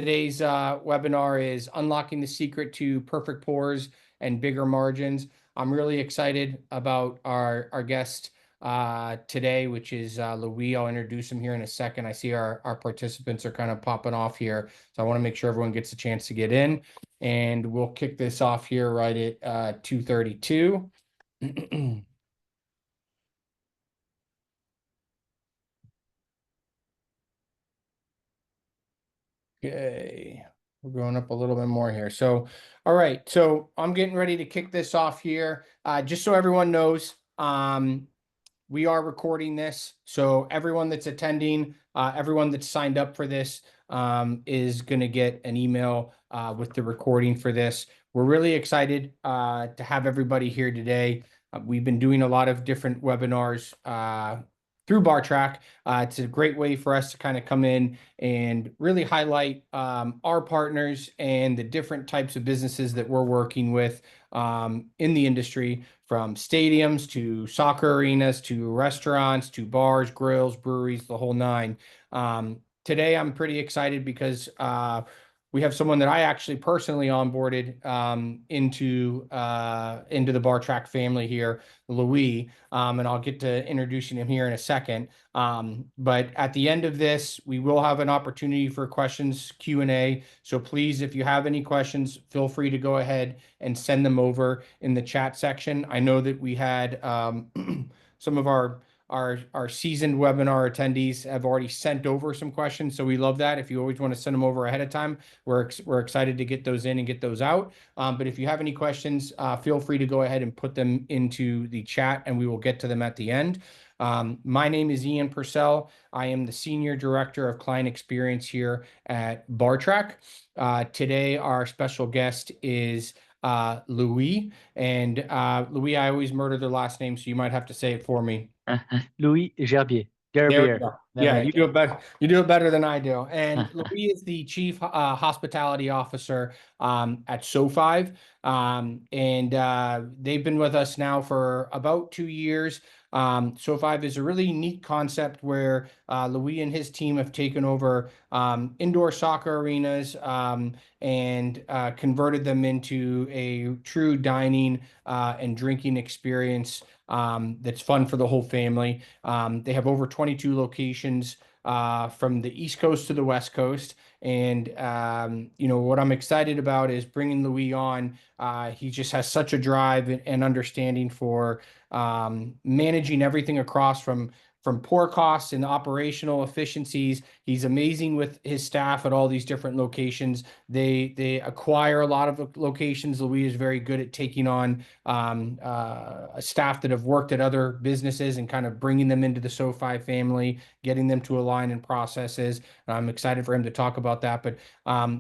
Today's webinar is Unlocking the Secret to Perfect Pours and Bigger Margins. I'm really excited about our guest today, which is Louis. I'll introduce him here in a second. I see our participants are kind of popping off here, so I want to make sure everyone gets a chance to get in. And we'll kick this off here right at 2:32. Okay, we're going up a little bit more here. So, all right, so I'm getting ready to kick this off here. Just so everyone knows, we are recording this. So everyone that's attending, everyone that's signed up for this, is going to get an email with the recording for this. We're really excited to have everybody here today. We've been doing a lot of different webinars through BarTrack. It's a great way for us to kind of come in and really highlight our partners and the different types of businesses that we're working with in the industry, from stadiums to soccer arenas to restaurants to bars, grills, breweries, the whole nine. Today, I'm pretty excited because we have someone that I actually personally onboarded into the BarTrack family here, Louis, and I'll get to introducing him here in a second. But at the end of this, we will have an opportunity for questions, Q&A. So please, if you have any questions, feel free to go ahead and send them over in the chat section. I know that we had some of our seasoned webinar attendees have already sent over some questions, so we love that. If you always want to send them over ahead of time, we're excited to get those in and get those out. But if you have any questions, feel free to go ahead and put them into the chat, and we will get to them at the end. My name is Ian Purcell. I am the Senior Director of Client Experience here at BarTrack. Today, our special guest is Louis. And Louis, I always murder their last name, so you might have to say it for me. Louis Gerbier. There we Gerbier. go. Yeah, you do it better. You do it better than I do. And Louis is the Chief Hospitality Officer at SoFive. And they've been with us now for about 2 years. SoFive is a really neat concept where Louis and his team have taken over indoor soccer arenas and converted them into a true dining and drinking experience that's fun for the whole family. They have over 22 locations from the East Coast to the West Coast. And, what I'm excited about is bringing Louis on. He just has such a drive and understanding for managing everything across from poor costs and operational efficiencies. He's amazing with his staff at all these different locations. They acquire a lot of locations. Louis is very good at taking on a staff that have worked at other businesses and kind of bringing them into the SoFive family, getting them to align in processes. And I'm excited for him to talk about that. But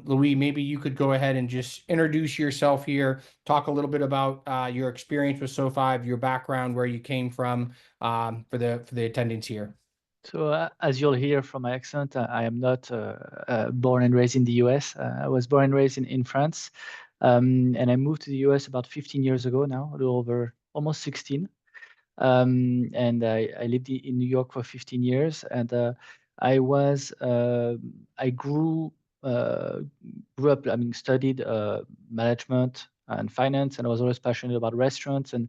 Louis, maybe you could go ahead and just introduce yourself here, talk a little bit about your experience with SoFive, your background, where you came from, for the attendings here. So as you'll hear from my accent, I am not born and raised in the US. I was born and raised in France. And I moved to the US about 15 years ago now, a little over almost 16. And I lived in New York for 15 years. And I grew up, studied management and finance, and I was always passionate about restaurants and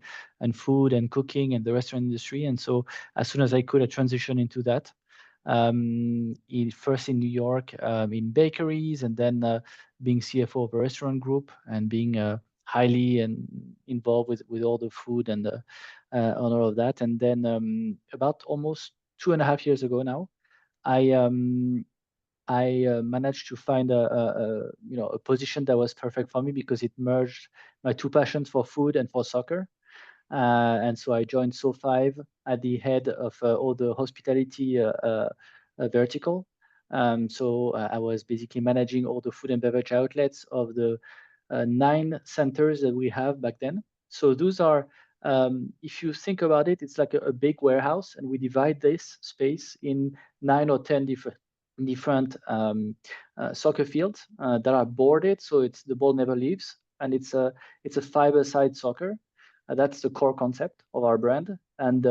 food and cooking and the restaurant industry. And so as soon as I could, I transitioned into that. First in New York, in bakeries, and then being CFO of a restaurant group and being highly involved with all the food and on all of that. And then about almost 2.5 years ago now, I managed to find a position that was perfect for me because it merged my two passions for food and for soccer. And so I joined SoFive at the head of all the hospitality vertical. So I was basically managing all the food and beverage outlets of the 9 centers that we have back then. So those are, if you think about it, it's like a big warehouse, and we divide this space in 9 or 10 different soccer fields that are boarded, so the ball never leaves, and it's a five-a-side soccer. That's the core concept of our brand. And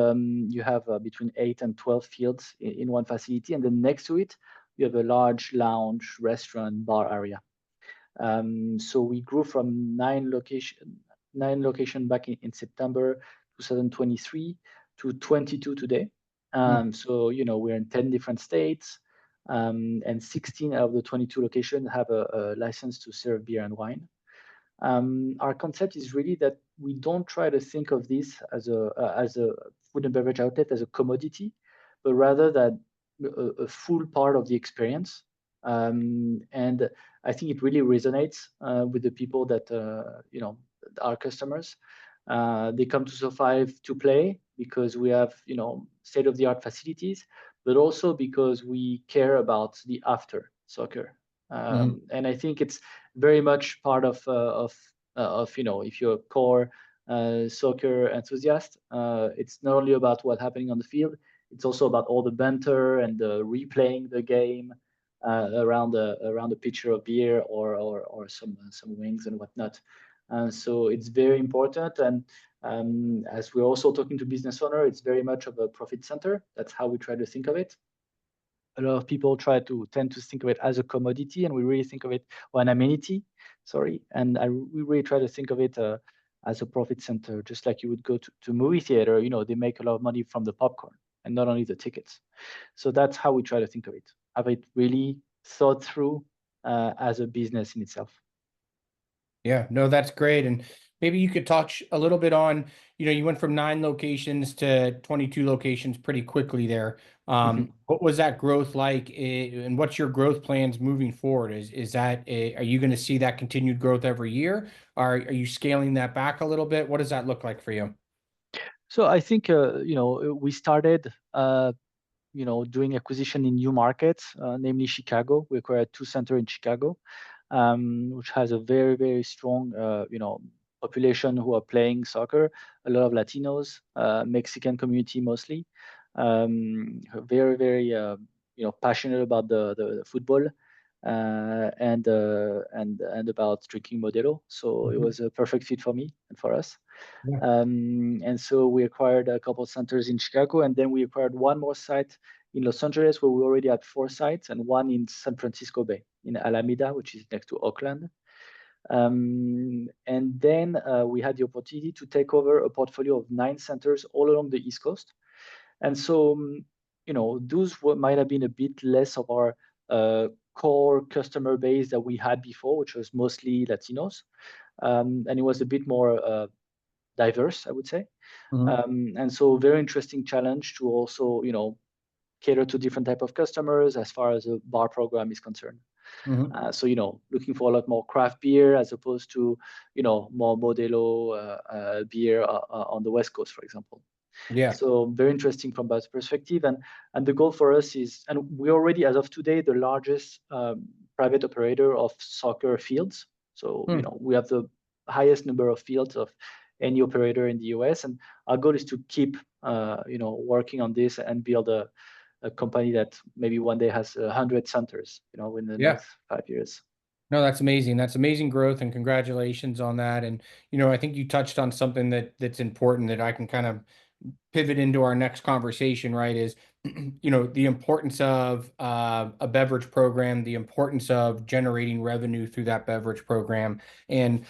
you have between 8 and 12 fields in one facility, and then next to it, you have a large lounge, restaurant, bar area. So we grew from nine location back in September 2023 to 22 today. Mm, So we're in 10 different states, and 16 out of the 22 locations have a license to serve beer and wine. Our concept is really that we don't try to think of this as a food and beverage outlet as a commodity, but rather that a full part of the experience. And I think it really resonates with the people that our customers. They come to SoFive to play because we have state-of-the-art facilities, but also because we care about the after soccer. mhm. And I think it's very much part of if you're a core soccer enthusiast, it's not only about what's happening on the field, it's also about all the banter and the replaying the game around the pitcher of beer or some wings and whatnot. So it's very important, and as we're also talking to business owner, it's very much of a profit center. That's how we try to think of it. A lot of people tend to think of it as a commodity, and we really think of it, or an amenity, sorry. And we really try to think of it as a profit center, just like you would go to movie theater. They make a lot of money from the popcorn and not only the tickets. So that's how we try to think of it. Have it really thought through as a business in itself. Yeah, no, that's great. And maybe you could touch a little bit on, you went from 9 locations to 22 locations pretty quickly there. Mhm. What was that growth like, and what's your growth plans moving forward? Are you going to see that continued growth every year? Are you scaling that back a little bit? What does that look like for you? So I think we started doing acquisition in new markets, namely Chicago. We acquired 2 centers in Chicago, which has a very, very strong, population who are playing soccer. A lot of Latinos, Mexican community mostly, very, very, passionate about the football, and about drinking Modelo. So it Mhm. was a perfect fit for me and for us. Yeah. And so we acquired a couple of centers in Chicago, and then we acquired one more site in Los Angeles, where we already had 4 sites, and one in San Francisco Bay, in Alameda, which is next to Oakland. And then we had the opportunity to take over a portfolio of 9 centers all along the East Coast. And so, those might have been a bit less of our core customer base that we had before, which was mostly Latinos. And it was a bit more diverse, I would say. Mhm. And so very interesting challenge to also, cater to different type of customers as far as a bar program is concerned. Mhm. So, looking for a lot more craft beer as opposed to, more Modelo beer on the West Coast, for example. Yeah. So very interesting from that perspective. And the goal for us is, and we already, as of today, the largest private operator of soccer fields. So, Hmm. we have the highest number of fields of any operator in the US. And our goal is to keep, working on this and build a company that maybe one day has 100 centers, in the Yeah. next 5 years. No, that's amazing. That's amazing growth, and congratulations on that. And I think you touched on something that's important that I can kind of pivot into our next conversation, right? Is the importance of a beverage program, the importance of generating revenue through that beverage program. And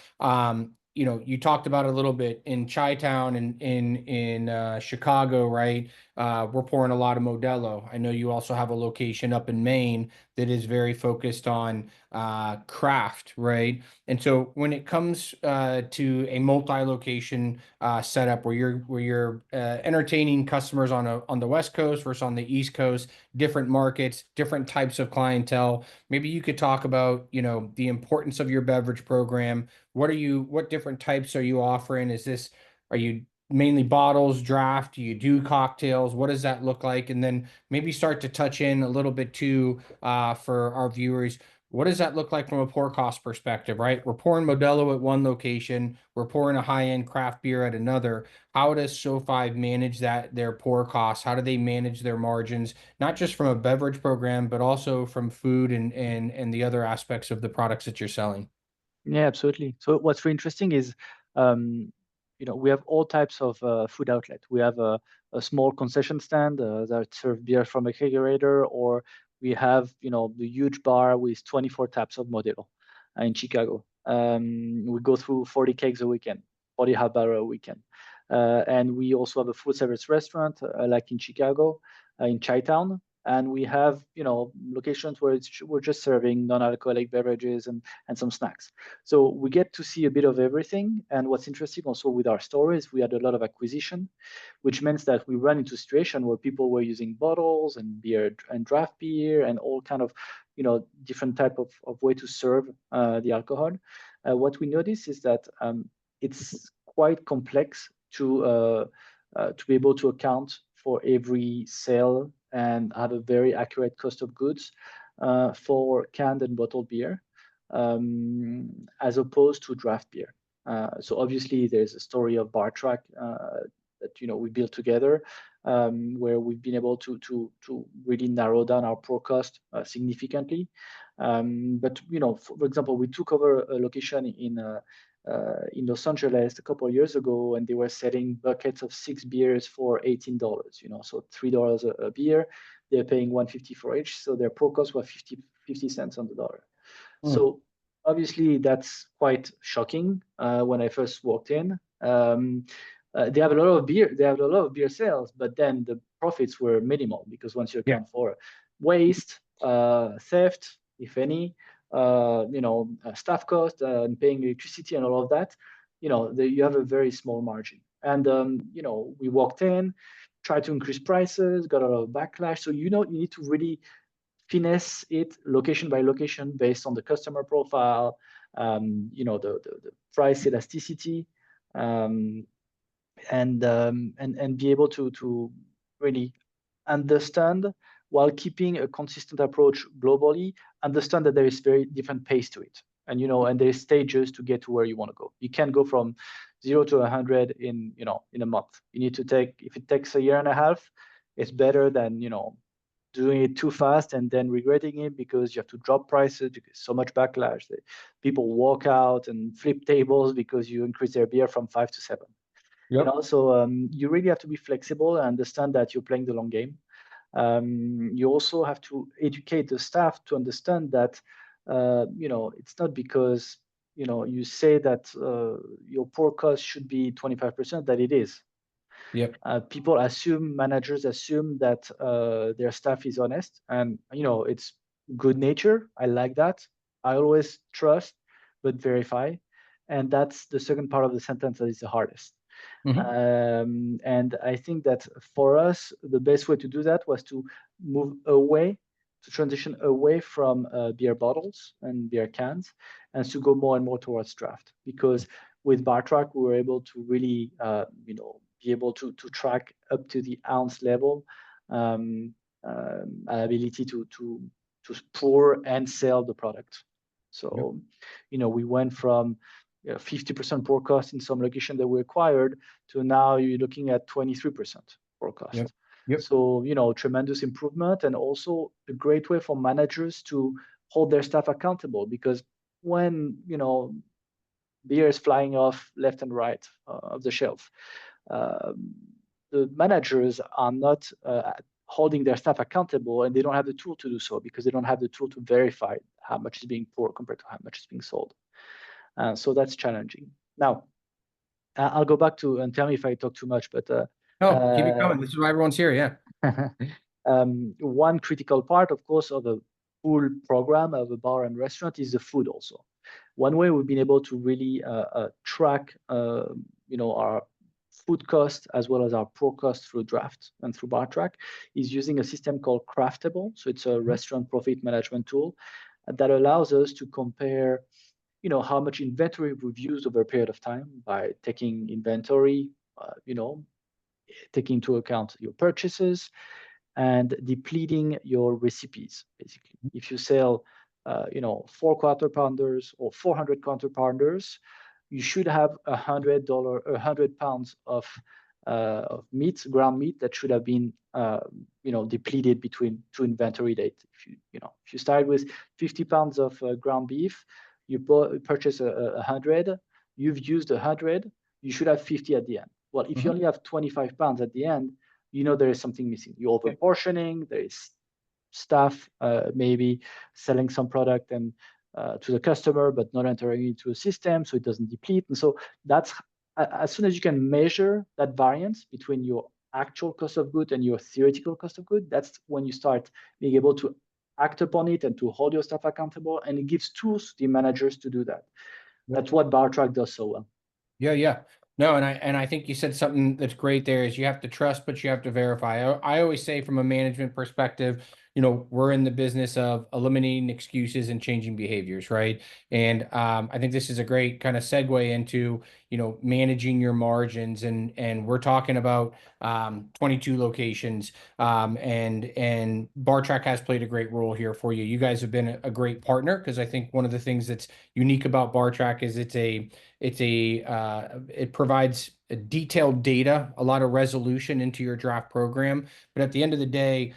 you talked about it a little bit in Chi-Town and in Chicago, right? We're pouring a lot of Modelo. I know you also have a location up in Maine that is very focused on craft, right? And so when it comes to a multi-location setup where you're entertaining customers on the West Coast versus on the East Coast, different markets, different types of clientele, maybe you could talk about the importance of your beverage program. What different types are you offering? Are you mainly bottles, draft? Do you do cocktails? What does that look like? And then maybe start to touch in a little bit too for our viewers. What does that look like from a pour cost perspective, right? We're pouring Modelo at one location, we're pouring a high-end craft beer at another. How does SoFive manage their pour costs? How do they manage their margins, not just from a beverage program, but also from food and the other aspects of the products that you're selling? Yeah, absolutely. So what's really interesting is, we have all types of food outlet. We have a small concession stand that serve beer from a kegerator, or We have, the huge bar with 24 taps of Modelo in Chicago. We go through 40 kegs a weekend, 40 half barrel a weekend. And we also have a full service restaurant, like in Chicago, in Chi-Town. And we have, locations where we're just serving non-alcoholic beverages and some snacks. So we get to see a bit of everything. And what's interesting also with our store is we had a lot of acquisition, which means that we run into a situation where people were using bottles and beer and draft beer and all kind of, different type of way to serve the alcohol. What we notice is that it's quite complex to be able to account for every sale and have a very accurate cost of goods for canned and bottled beer, as opposed to draft beer. So obviously there's a story of Bar Track that we built together, where we've been able to really narrow down our pro cost significantly. But for example, we took over a location in Los Angeles a couple of years ago, and they were selling buckets of 6 beers for $18. So $3 a beer. They're paying $1.50 for each, so their pro cost was 50 cents on the dollar. So obviously that's quite shocking when I first walked in. They have a lot of beer. They have a lot of beer sales, but then the profits were minimal because once you account for waste, theft, if any, staff cost, and paying electricity and all of that, you have a very small margin. And we walked in, tried to increase prices, got a lot of backlash. So you need to really finesse it location by location based on the customer profile, the price elasticity, and be able to really understand, while keeping a consistent approach globally, understand that there is very different pace to it. And there's stages to get to where you want to go. You can't go from 0 to 100 in a month. You need to if it takes a year and a half, it's better than, doing it too fast and then regretting it because you have to drop prices because so much backlash. People walk out and flip tables because you increase their beer from 5 to 7. So you really have to be flexible and understand that you're playing the long game. You also have to educate the staff to understand that it's not because you say that your pour cost should be 25% that it is. Managers assume that their staff is honest, and it's good nature. I like that. I always trust but verify, and that's the second part of the sentence that is the hardest. And I think that for us, the best way to do that was to transition away from beer bottles and beer cans, and to go more and more towards draft. Because with Bar Track, we were able to really, be able to track up to the ounce level, ability to pour and sell the product. So, we went from 50% pour cost in some location that we acquired to now you're looking at 23% pour cost. So, tremendous improvement, and also a great way for managers to hold their staff accountable, because when, beer is flying off left and right of the shelf, the managers are not holding their staff accountable, and they don't have the tool to do so because they don't have the tool to verify how much is being poured compared to how much is being sold. So that's challenging. Now, I'll go back to, and tell me if I talk too much, but no, keep it going. This is why everyone's here. Yeah. One critical part, of course, of a full program of a bar and restaurant is the food also. One way we've been able to really track, our food cost as well as our pro cost through draft and through Bar Track is using a system called Craftable. So it's a restaurant profit management tool that allows us to compare, how much inventory we've used over a period of time by taking inventory, taking into account your purchases and depleting your recipes. Basically, if you sell, 4 quarter pounders or 400 quarter pounders, you should have $100 pounds of meat, ground meat, that should have been, depleted between two inventory dates. If you start with 50 pounds of ground beef, you purchase 100, you've used 100, you should have 50 at the end. Well, if you only have 25 pounds at the end, there is something missing. You're over portioning. There is staff, maybe selling some product and to the customer, but not entering into a system so it doesn't deplete. And so that's as soon as you can measure that variance between your actual cost of good and your theoretical cost of good, that's when you start being able to act upon it and to hold your staff accountable. And it gives tools to the managers to do that. That's what BarTrack does so well. Yeah, yeah. No, and I think you said something that's great there is you have to trust, but you have to verify. I always say from a management perspective, we're in the business of eliminating excuses and changing behaviors, right? And I think this is a great kind of segue into, managing your margins and we're talking about 22 locations. And BarTrack has played a great role here for you. You guys have been a great partner because I think one of the things that's unique about BarTrack is it provides a detailed data, a lot of resolution into your draft program. But at the end of the day,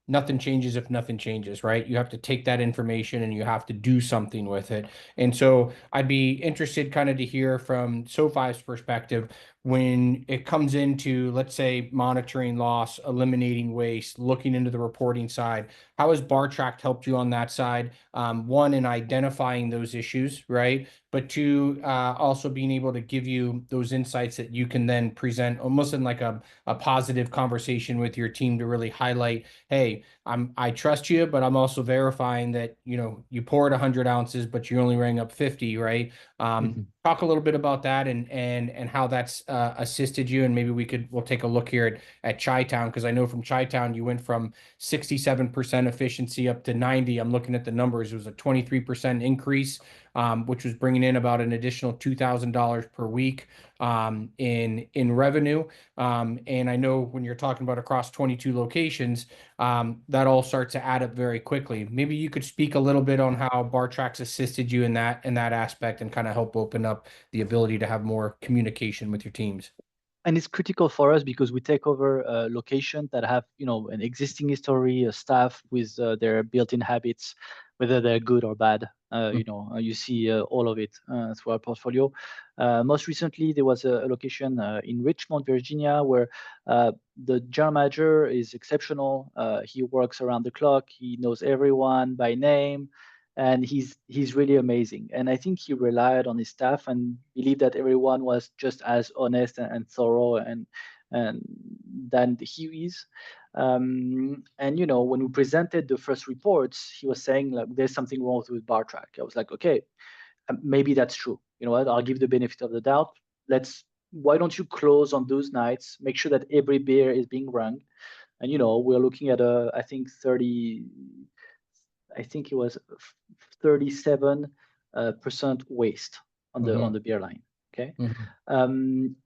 nothing changes if nothing changes, right? You have to take that information and you have to do something with it. And so I'd be interested kind of to hear from SoFive's perspective when it comes into, let's say, monitoring loss, eliminating waste, looking into the reporting side. How has BarTrack helped you on that side? One, in identifying those issues, right? But two, also being able to give you those insights that you can then present almost in like a positive conversation with your team to really highlight, hey, I trust you, but I'm also verifying that, you poured 100 ounces, but you only rang up 50, right? Mhm. Talk a little bit about that and how that's assisted you. And maybe we'll take a look here at Chi-Town, because I know from Chi-Town you went from 67% efficiency up to 90. I'm looking at the numbers. It was a 23% increase, which was bringing in about an additional $2,000 per week in revenue. And I know when you're talking about across 22 locations, that all starts to add up very quickly. Maybe you could speak a little bit on how BarTrack's assisted you in that aspect and kind of help open up the ability to have more communication with your teams. And it's critical for us because we take over a location that have an existing history, a staff with their built-in habits, whether they're good or bad. You see all of it through our portfolio. Most recently, there was a location in Richmond, Virginia, where the general manager is exceptional. He works around the clock. He knows everyone by name, and he's really amazing. And I think he relied on his staff and believed that everyone was just as honest and thorough and than he is. And when we presented the first reports, he was saying like there's something wrong with BarTrack. I was like, okay, maybe that's true. You know what? I'll give the benefit of the doubt. Why don't you close on those nights? Make sure that every beer is being rung. And we're looking at I think 30, I think it was 37% waste on Hmm. the beer line. Okay. Hmm.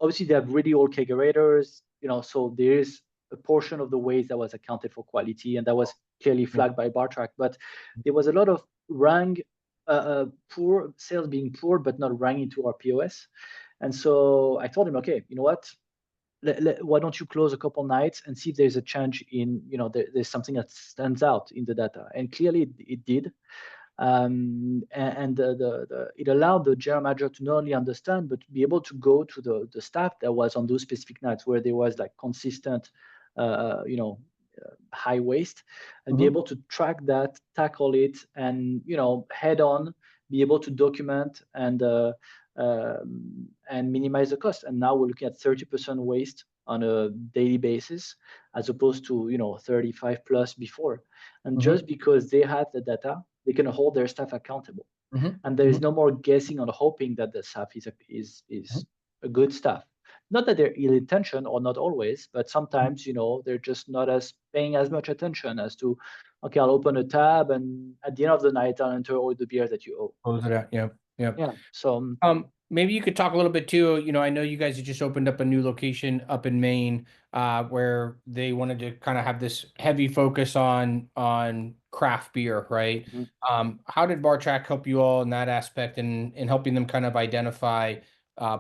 Obviously, they have really old kegerators, so there is a portion of the waste that was accounted for quality, and that was clearly flagged by BarTrack. But there was a lot of rang poor sales being poor, but not rang into our POS. And so I told him, okay, you know what? Why don't you close a couple nights and see if there's a change in, there's something that stands out in the data. And clearly it did. And it allowed the general manager to not only understand, but be able to go to the staff that was on those specific nights where there was like consistent, high waste, and be Hmm. able to track that, tackle it, and head on, be able to document and minimize the cost. And now we're looking at 30% waste on a daily basis, as opposed to 35 plus before. And Hmm. just because they have the data, they can hold their staff accountable. Hmm. And there is no more guessing or hoping that the staff is a good staff. Not that they're ill intentioned or not always, but sometimes they're just not as paying as much attention as to, okay, I'll open a tab and at the end of the night I'll enter all the beer that you owe. Close it out. Yeah. Yeah. Yeah. So Maybe you could talk a little bit too. I know you guys have just opened up a new location up in Maine, where they wanted to kind of have this heavy focus on craft beer, right? mhm. How did BarTrack help you all in that aspect and in helping them kind of identify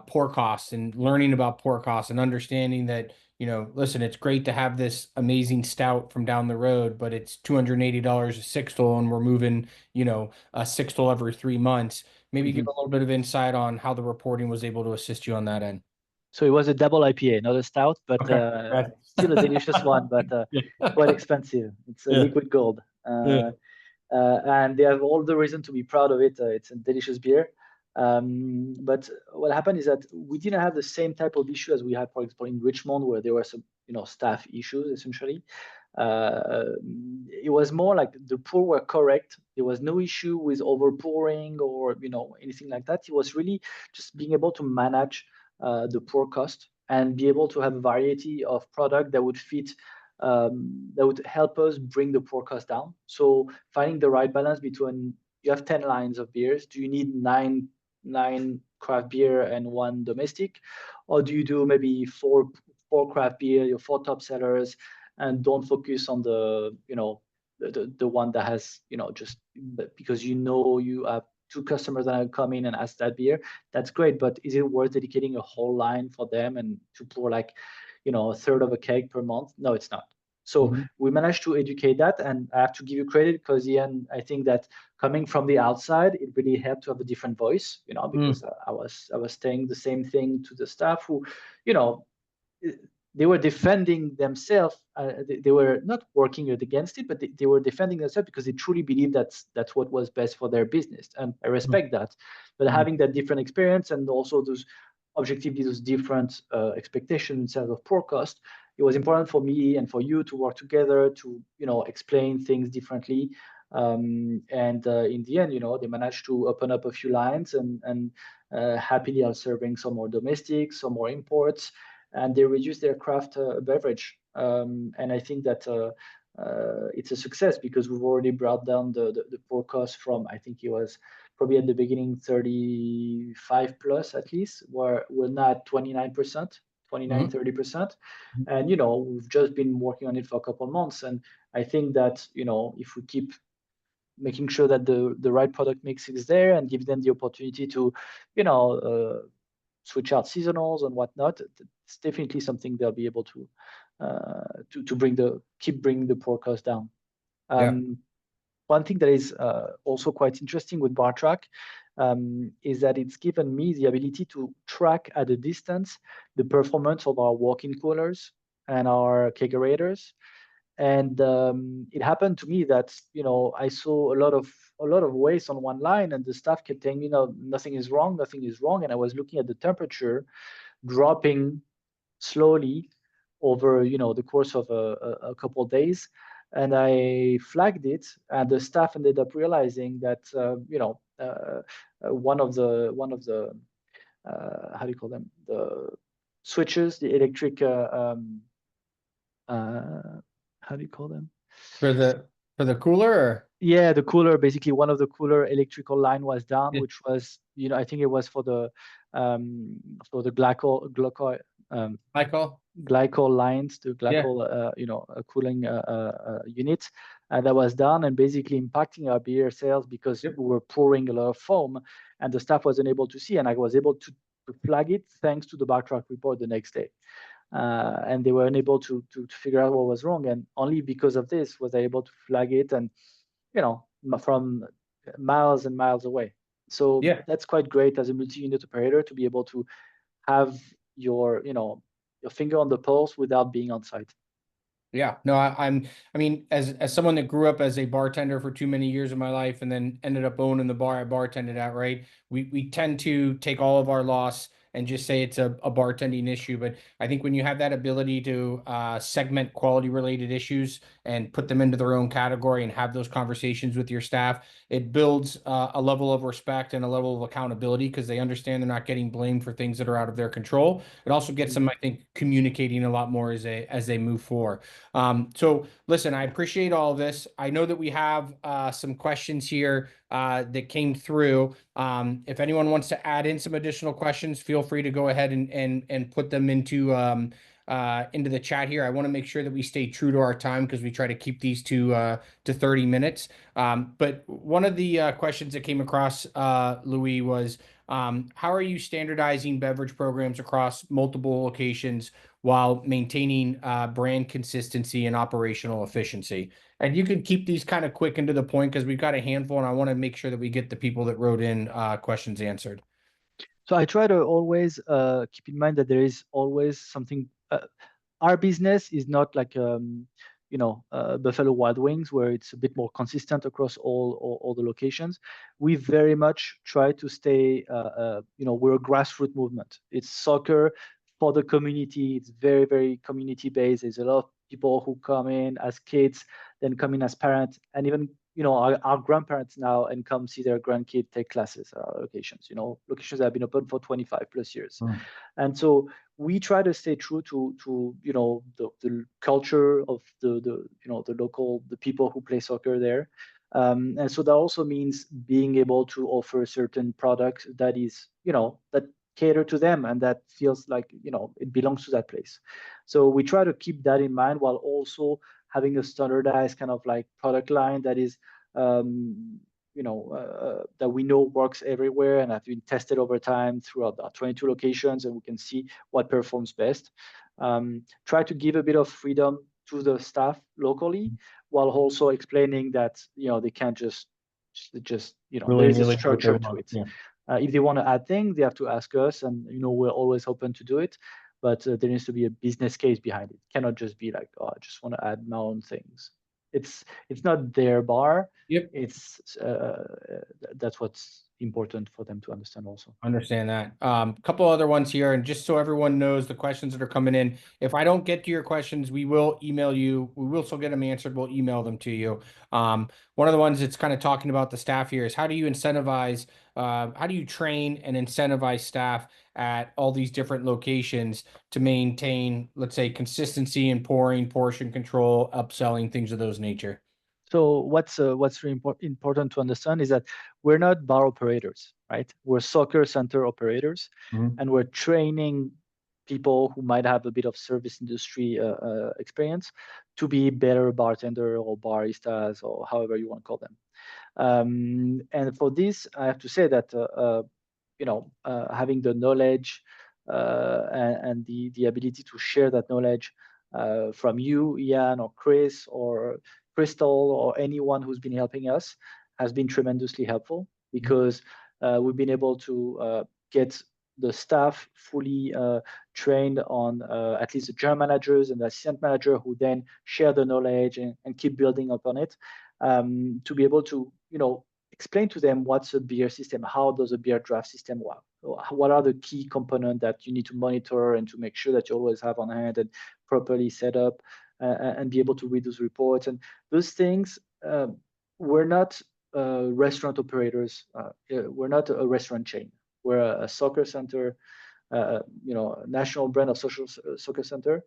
pour costs and learning about pour costs and understanding that, listen, it's great to have this amazing stout from down the road, but it's $280 a sixtel and we're moving, a sixtel every 3 months. Maybe give Mhm. a little bit of insight on how the reporting was able to assist you on that end. So it was a double IPA, not a stout, but Okay. Got still a delicious one, but it. quite expensive. It's a Yeah. liquid gold. Yeah. And they have all the reason to be proud of it. It's a delicious beer. But what happened is that we didn't have the same type of issue as we had, for example, in Richmond, where there were some, staff issues essentially. Uh, it was more like the pour were correct. There was no issue with over pouring or anything like that. It was really just being able to manage the pour cost and be able to have a variety of product that would fit that would help us bring the pour cost down. So finding the right balance between you have 10 lines of beers. Do you need nine craft beer and one domestic? Or do you do maybe four craft beer, your four top sellers, and don't focus on the one that has, just because you have two customers that are coming and ask that beer, that's great. But is it worth dedicating a whole line for them and to pour like, a third of a keg per month? No, it's not. So Mhm. we managed to educate that, and I have to give you credit because Ian, I think that coming from the outside, it really helped to have a different voice, because Mm. I was saying the same thing to the staff who, you know, they were defending themselves. They were not working against it, but they were defending themselves because they truly believe that's what was best for their business, and I Mm. respect that. But Mm. having that different experience and also those objectively those different expectations in terms of pour cost, it was important for me and for you to work together to explain things differently. And in the end, they managed to open up a few lines and happily are serving some more domestic, some more imports, and they reduce their craft beverage. And I think that it's a success because we've already brought down the pour cost from, I think it was probably at the beginning 35 plus at least, where we're not 29%, 29, Mhm. 30%. And we've just been working on it for a couple of months. And I think that if we keep making sure that the right product mix is there and give them the opportunity to you know switch out seasonals and whatnot, it's definitely something they'll be able to keep bringing the pour cost down. Yeah. Um, One thing that is also quite interesting with BarTrack is that it's given me the ability to track at a distance the performance of our walk-in coolers and our kegerators. And it happened to me that I saw a lot of waste on one line, and the staff kept telling me, no, nothing is wrong, nothing is wrong. And I was looking at the temperature dropping slowly over the course of a couple of days, and I flagged it, and the staff ended up realizing that one of the how do you call them, the switches, the electric how do you call them? For the cooler or? Yeah, the cooler, basically one of the cooler electrical line was down, Yeah. which was, I think it was for the um, Michael? glycol lines, the Yeah. glycol, cooling unit that was down and basically impacting our beer sales because Yep. we were pouring a lot of foam and the staff wasn't able to see. And I was able to flag it thanks to the backtrack report the next day. And they were unable to figure out what was wrong. And only because of this was I able to flag it and, from miles and miles away. So Yeah. that's quite great as a multi-unit operator to be able to have your finger on the pulse without being on site. Yeah, no, I mean, as someone that grew up as a bartender for too many years of my life and then ended up owning the bar I bartended at, right? We tend to take all of our loss and just say it's a bartending issue. But I think when you have that ability to segment quality related issues and put them into their own category and have those conversations with your staff, it builds a level of respect and a level of accountability because they understand they're not getting blamed for things that are out of their control. It also gets them, I think, communicating a lot more as they move forward. So listen, I appreciate all of this. I know that we have some questions here that came through. If anyone wants to add in some additional questions, feel free to go ahead and put them into the chat here. I want to make sure that we stay true to our time because we try to keep these to 30 minutes. But one of the questions that came across, Louis, was how are you standardizing beverage programs across multiple locations while maintaining brand consistency and operational efficiency? And you can keep these kind of quick and to the point because we've got a handful, and I want to make sure that we get the people that wrote in questions answered. So I try to always keep in mind that there is always something. Our business is not like Buffalo Wild Wings, where it's a bit more consistent across all the locations. We very much try to stay. We're a grassroots movement. It's soccer for the community. It's very very community based. There's a lot of people who come in as kids, then come in as parents, and even our grandparents now and come see their grandkid take classes at our locations. Locations that have been open for 25 plus years, and so we try to stay true to the culture of the local, the people who play soccer there. And so that also means being able to offer certain products that is that cater to them and that feels like it belongs to that place. So we try to keep that in mind while also having a standardized kind of like product line that is that we know works everywhere and have been tested over time throughout our 22 locations, and we can see what performs best. Try to give a bit of freedom to the staff locally, while also explaining that they can't just Really, there is a really what they structure to want. it. Yeah. If they want to add things, they have to ask us, and we're always open to do it. But there needs to be a business case behind it. It cannot just be like, oh, I just want to add my own things. It's not their bar. Yep. It's that's what's important for them to understand also. Understand that. Couple other ones here, and just so everyone knows the questions that are coming in. If I don't get to your questions, we will email you. We will still get them answered. We'll email them to you. One of the ones that's kind of talking about the staff here is how do you incentivize, how do you train and incentivize staff at all these different locations to maintain, let's say, consistency in pouring, portion control, upselling, things of those nature? So what's really important to understand is that we're not bar operators, right? We're soccer center operators, Mhm. and we're training people who might have a bit of service industry experience to be better bartender or baristas or however you want to call them. And for this, I have to say that having the knowledge and the ability to share that knowledge from you, Ian, or Chris, or Crystal, or anyone who's been helping us has been tremendously helpful, because we've been able to get the staff fully trained on at least the general managers and the assistant manager, who then share the knowledge and keep building upon it, to be able to explain to them what's a beer system, how does a beer draft system work, what are the key components that you need to monitor and to make sure that you always have on hand and properly set up, and be able to read those reports and those things. We're not restaurant operators. We're not a restaurant chain. We're a soccer center, national brand of social soccer center,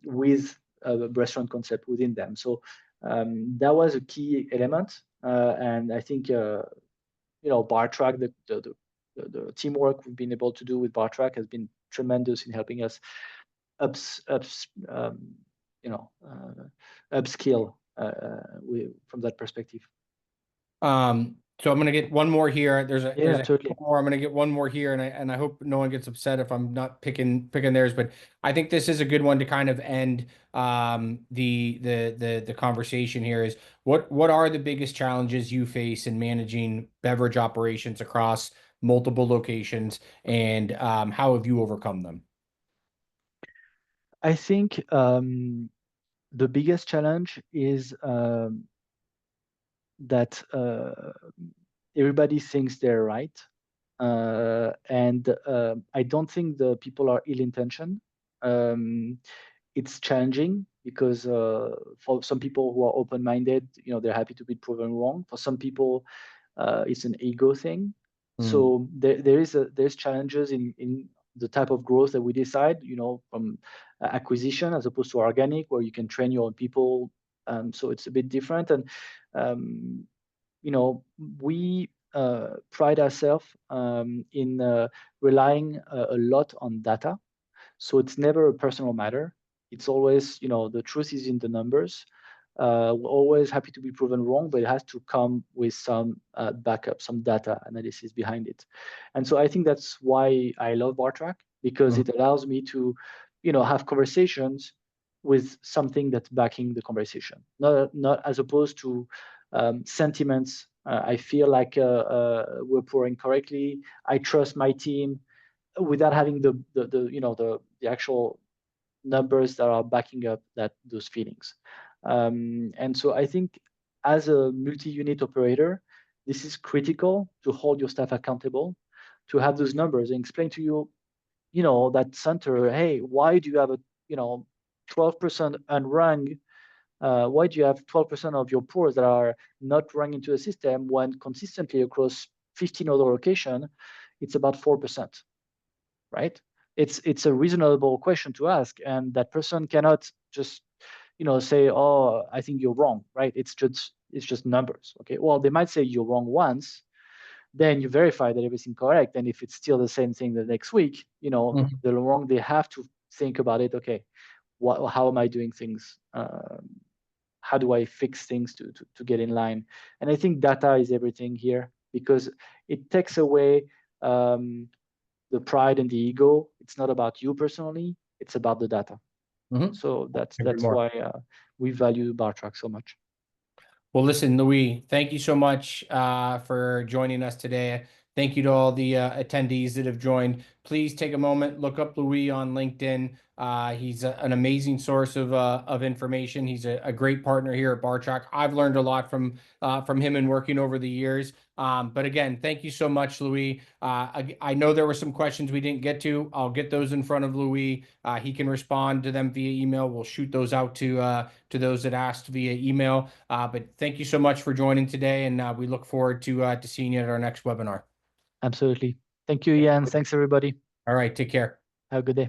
with a restaurant concept within them. So that was a key element, and I think BarTrack, the teamwork we've been able to do with BarTrack has been tremendous in helping us upskill from that perspective. So I'm gonna get one more here. There's Yeah, a totally. couple more. I'm gonna get one more here, and I hope no one gets upset if I'm not picking theirs. But I think this is a good one to kind of end the conversation here. Is what are the biggest challenges you face in managing beverage operations across multiple locations, and how have you overcome them? I think the biggest challenge is that everybody thinks they're right. And I don't think the people are ill-intentioned. It's challenging because for some people who are open-minded, they're happy to be proven wrong. For some people, it's an ego thing. Mm. So there's challenges in the type of growth that we decide, from acquisition as opposed to organic, where you can train your own people. So it's a bit different. And um, we pride ourselves in relying a lot on data. So it's never a personal matter. It's always, the truth is in the numbers. We're always happy to be proven wrong, but it has to come with some backup, some data analysis behind it. And so I think that's why I love BarTrack, because Mm. it allows me to, have conversations with something that's backing the conversation, not as opposed to sentiments I feel like we're pouring correctly. I trust my team without having the actual numbers that are backing up those feelings. And so I think as a multi-unit operator, this is critical to hold your staff accountable, to have those numbers and explain to you, that center, hey, why do you have a 12% unrung? Why do you have 12% of your pours that are not rung into the system when consistently across 15 other locations, it's about 4%, right? It's a reasonable question to ask, and that person cannot just say, oh, I think you're wrong, right? It's just numbers. Okay, well, they might say you're wrong once, then you verify that everything's correct, and if it's still the same thing the next week, Mhm. the wrong, they have to think about it. Okay, how am I doing things? How do I fix things to get in line? And I think data is everything here, because it takes away the pride and the ego. It's not about you personally, it's about the data. Mhm. So that's Agree that's more. why we value BarTrack so much. Well, listen, Louis, thank you so much for joining us today. Thank you to all the attendees that have joined. Please take a moment, look up Louis on LinkedIn. He's an amazing source of information. He's a great partner here at BarTrack. I've learned a lot from him and working over the years. But again, thank you so much, Louis. I know there were some questions we didn't get to. I'll get those in front of Louis. He can respond to them via email. We'll shoot those out to those that asked via email. But thank you so much for joining today, and we look forward to seeing you at our next webinar. Absolutely. Thank you, Ian. Thanks, everybody. All right, take care. Have a good day.